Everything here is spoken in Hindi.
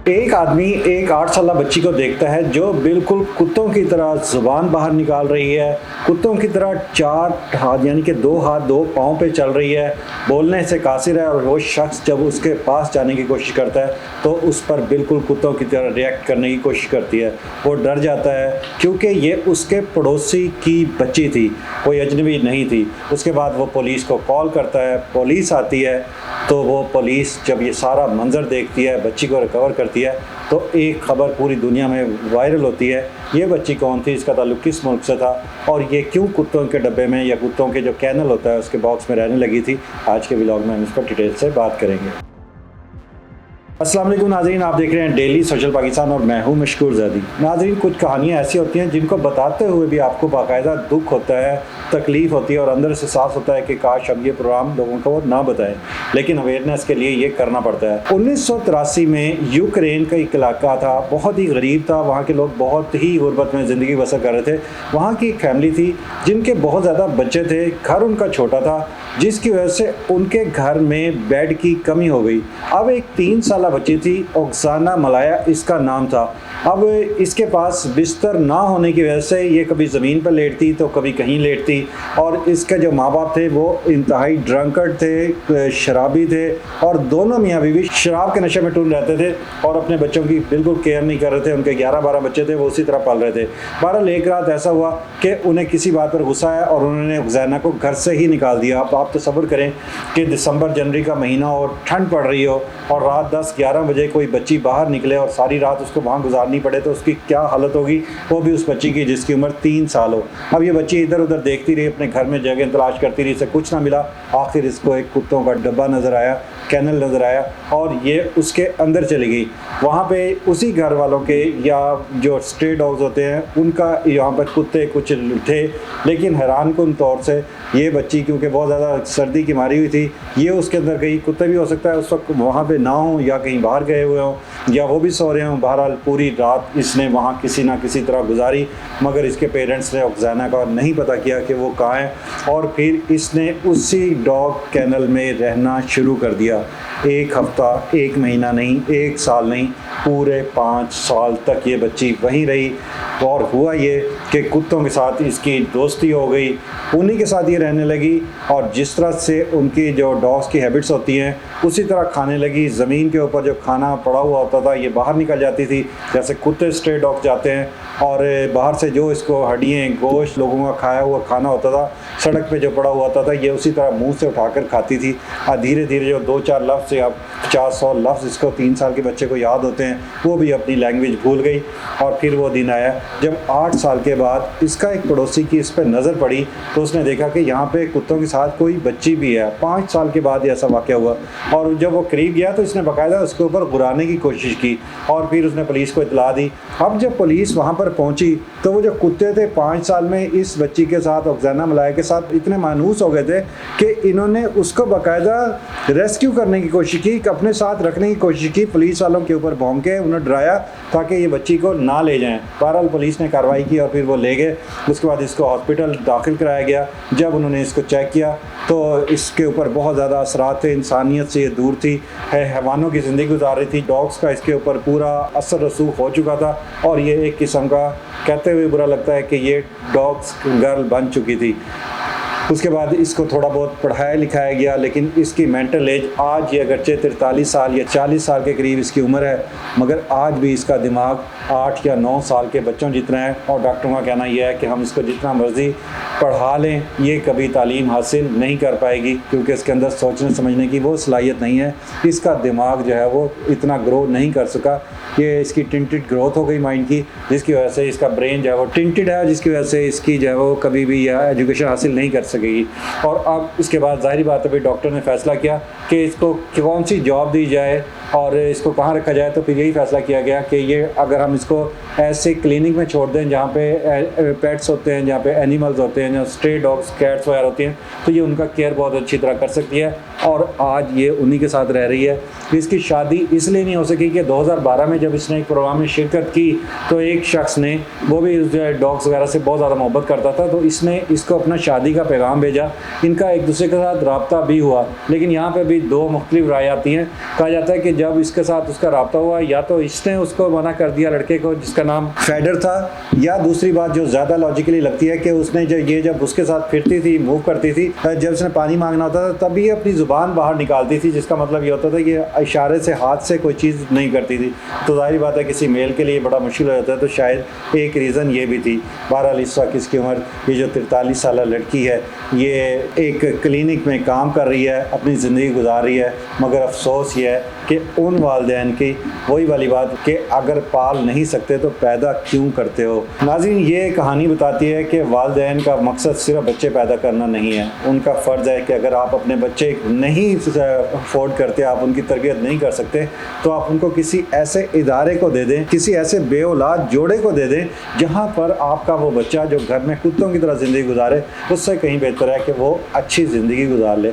एक आदमी एक 8 साल बच्ची को देखता है जो बिल्कुल कुत्तों की तरह जुबान बाहर निकाल रही है, कुत्तों की तरह 4 हाथ यानी कि 2 हाथ 2 पाँव पे चल रही है, बोलने से कासिर है। और वो शख्स जब उसके पास जाने की कोशिश करता है तो उस पर बिल्कुल कुत्तों की तरह रिएक्ट करने की कोशिश करती है। वो डर जाता है क्योंकि ये उसके पड़ोसी की बच्ची थी, कोई अजनबी नहीं थी। उसके बाद वो पुलिस को कॉल करता है, पुलिस आती है। तो वो पुलिस जब ये सारा मंजर देखती है, बच्ची को रिकवर करती है, तो एक खबर पूरी दुनिया में वायरल होती है। ये बच्ची कौन थी, इसका ताल्लुक किस मुल्क से था और ये क्यों कुत्तों के डब्बे में या कुत्तों के जो कैनल होता है उसके बॉक्स में रहने लगी थी। आज के व्लॉग में हम इस पर डिटेल से बात करेंगे। अस्सलाम वालेकुम नाज़रीन, आप देख रहे हैं डेली सोशल पाकिस्तान और मैं हूं मशकूर ज़ैदी। नाज़रीन, कुछ कहानियां ऐसी होती हैं जिनको बताते हुए भी आपको बाकायदा दुख होता है, तकलीफ़ होती है और अंदर से साफ होता है कि काश अब ये प्रोग्राम लोगों को ना बताएं, लेकिन अवेयरनेस के लिए ये करना पड़ता है। 1983 में यूक्रेन का एक इलाका था, बहुत ही गरीब था। वहाँ के लोग बहुत ही गुर्बत में ज़िंदगी बसर कर रहे थे। वहाँ की एक फैमिली थी जिनके बहुत ज़्यादा बच्चे थे, घर उनका छोटा था, जिसकी वजह से उनके घर में बेड की कमी हो गई। अब एक 3 साल बच्ची थी, ओक्साना मलाया इसका नाम था। अब इसके पास बिस्तर ना होने की वजह से ये कभी ज़मीन पर लेटती तो कभी कहीं लेटती। और इसके जो माँ बाप थे वो इंतहाई ड्रंकर्ड थे, शराबी थे और दोनों मियाँ बीवी शराब के नशे में टूट रहते थे और अपने बच्चों की बिल्कुल केयर नहीं कर रहे थे। उनके 11-12 बच्चे थे, वो उसी तरह पाल रहे थे। बहरहाल एक रात ऐसा हुआ कि उन्हें किसी बात पर गुस्सा आया और उन्होंने ओक्साना को घर से ही निकाल दिया। अब आप तसव्वुर करें कि दिसंबर जनवरी का महीना और ठंड पड़ रही हो और रात 10-11 बजे कोई बच्ची बाहर निकले और सारी रात उसको वहाँ गुजारनी पड़े तो उसकी क्या हालत होगी, वो भी उस बच्ची की जिसकी उम्र 3 साल हो। अब ये बच्ची इधर उधर देखती रही, अपने घर में जगह तलाश करती रही, इसे कुछ ना मिला। आखिर इसको एक कुत्तों का डब्बा नज़र आया, कैनल नज़र आया और ये उसके अंदर चली गई। वहाँ पे उसी घर वालों के या जो स्ट्रे डॉग्स होते हैं उनका यहाँ पर कुत्ते कुछ थे, लेकिन हैरानकुन तौर से ये बच्ची क्योंकि बहुत ज़्यादा सर्दी की मारी हुई थी, ये उसके अंदर गई। कुत्ते भी हो सकता है उस वक्त वहाँ पे ना हो या कहीं बाहर गए हुए हों या वो भी सो रहे हों। बहरहाल पूरी रात इसने वहाँ किसी ना किसी तरह गुजारी, मगर इसके पेरेंट्स ने ओक्साना का नहीं पता किया कि वो कहाँ है और फिर इसने उसी डॉग कैनल में रहना शुरू कर दिया। 1 हफ्ता, 1 महीना नहीं, 1 साल नहीं, पूरे 5 साल तक ये बच्ची वहीं रही। और हुआ ये कि कुत्तों के साथ इसकी दोस्ती हो गई, उन्हीं के साथ ये रहने लगी और जिस तरह से उनकी जो डॉग्स की हैबिट्स होती हैं उसी तरह खाने लगी। ज़मीन के ऊपर जो खाना पड़ा हुआ होता था ये बाहर निकल जाती थी, जैसे कुत्ते स्ट्रे डॉग जाते हैं, और बाहर से जो इसको हड्डियाँ गोश्त लोगों का खाया हुआ खाना होता था, सड़क पे जो पड़ा हुआ होता था, ये उसी तरह मुंह से उठाकर खाती थी। और धीरे धीरे जो 2-4 लफ्ज़ या 50-100 लफ्ज़ इसको 3 साल के बच्चे को याद होते हैं, वो भी अपनी लैंग्वेज भूल गई। और फिर वो दिन आया जब 8 साल के बाद इसका एक पड़ोसी की इस पर नज़र पड़ी तो उसने देखा कि यहाँ पे कुत्तों के साथ कोई बच्ची भी है। 5 साल के बाद ऐसा वाक़या हुआ और जब वो करीब गया तो इसने बाकायदा उसके ऊपर गुराने की कोशिश की और फिर उसने पुलिस को इतला दी। अब जब पुलिस वहाँ पर पहुँची तो वो जो कुत्ते थे 5 साल में इस बच्ची के साथ, ओक्साना मलाया के साथ, इतने मायूस हो गए थे कि इन्होंने उसको बाकायदा रेस्क्यू करने की कोशिश की, अपने साथ रखने की कोशिश की। पुलिस वालों के ऊपर भौंके, उन्हें डराया ताकि ये बच्ची को ना ले जाएं। बहरहाल पुलिस ने कार्रवाई की और फिर वो ले गए। उसके बाद इसको हॉस्पिटल दाखिल कराया गया। जब उन्होंने इसको चेक किया तो इसके ऊपर बहुत ज़्यादा असरात थे, इंसानियत से ये दूर थी, हैवानों की ज़िंदगी गुजार रही थी। डॉग्स का इसके ऊपर पूरा असर रसूख हो चुका था और ये एक किस्म का, कहते हुए बुरा लगता है कि ये डॉग्स गर्ल बन चुकी थी। उसके बाद इसको थोड़ा बहुत पढ़ाया लिखाया गया, लेकिन इसकी मेंटल एज आज ये अगरचे 43 साल या 40 साल के करीब इसकी उम्र है, मगर आज भी इसका दिमाग 8 या 9 साल के बच्चों जितना है। और डॉक्टरों का कहना यह है कि हम इसको जितना मर्ज़ी पढ़ा लें ये कभी तालीम हासिल नहीं कर पाएगी क्योंकि इसके अंदर सोचने समझने की वो सलाहियत नहीं है। इसका दिमाग जो है वो इतना ग्रो नहीं कर सका। ये इसकी टिंटेड ग्रोथ हो गई माइंड की, जिसकी वजह से इसका ब्रेन जो है वो टिंटेड है, जिसकी वजह से इसकी जो है वो कभी भी यह एजुकेशन हासिल नहीं कर सकेगी। और अब इसके बाद जाहिर बात है भाई डॉक्टर ने फैसला किया कि इसको कौन सी जॉब दी जाए और इसको कहाँ रखा जाए। तो फिर यही फैसला किया गया कि ये अगर हम इसको ऐसे क्लिनिक में छोड़ दें जहाँ पे पेट्स होते हैं, जहाँ पे एनिमल्स होते हैं, जहाँ स्ट्रे डॉग्स कैट्स वगैरह होती हैं, तो ये उनका केयर बहुत अच्छी तरह कर सकती है। और आज ये उन्हीं के साथ रह रही है। इसकी शादी इसलिए नहीं हो सकी कि 2012 में जब इसने एक प्रोग्राम में शिरकत की तो एक शख्स ने, वो भी डॉग्स वगैरह से बहुत ज़्यादा मोहब्बत करता था, तो इसने इसको अपना शादी का पैगाम भेजा। इनका एक दूसरे के साथ रब्ता भी हुआ, लेकिन यहाँ पे भी 2 मुख्तलिफ राय आती हैं। कहा जाता है कि जब इसके साथ उसका रब्ता हुआ, या तो इसने उसको मना कर दिया लड़के को जिसका नाम फेडर था, या दूसरी बात जो ज़्यादा लॉजिकली लगती है कि उसने जब उसके साथ फिरती थी, मूव करती थी, जब उसने पानी मांगना होता था तब ये अपनी ज़ुबान बाहर निकालती थी, जिसका मतलब ये होता था कि इशारे से, हाथ से कोई चीज़ नहीं करती थी। तो जाहिर बात है किसी मेल के लिए बड़ा मुश्किल हो जाता है, तो शायद एक रीज़न ये भी थी। बहरहाल इस वक्त इसकी उम्र, ये जो 43 साल लड़की है, ये एक क्लिनिक में काम कर रही है, अपनी ज़िंदगी गुजार रही है। मगर अफसोस ये है कि उन वालिदैन की वही वाली बात कि अगर पाल नहीं सकते तो पैदा क्यों करते हो। नाज़रीन, ये कहानी बताती है कि वालिदैन का मकसद सिर्फ बच्चे पैदा करना नहीं है। उनका फ़र्ज़ है कि अगर आप अपने बच्चे नहीं अफोर्ड करते, आप उनकी तरबियत नहीं कर सकते, तो आप उनको किसी ऐसे इदारे को दे दें, किसी ऐसे बेऔलाद जोड़े को दे दें जहाँ पर आपका वो बच्चा जो घर में कुत्तों की तरह ज़िंदगी गुजारे, उससे कहीं बेहतर है कि वो अच्छी ज़िंदगी गुजार ले।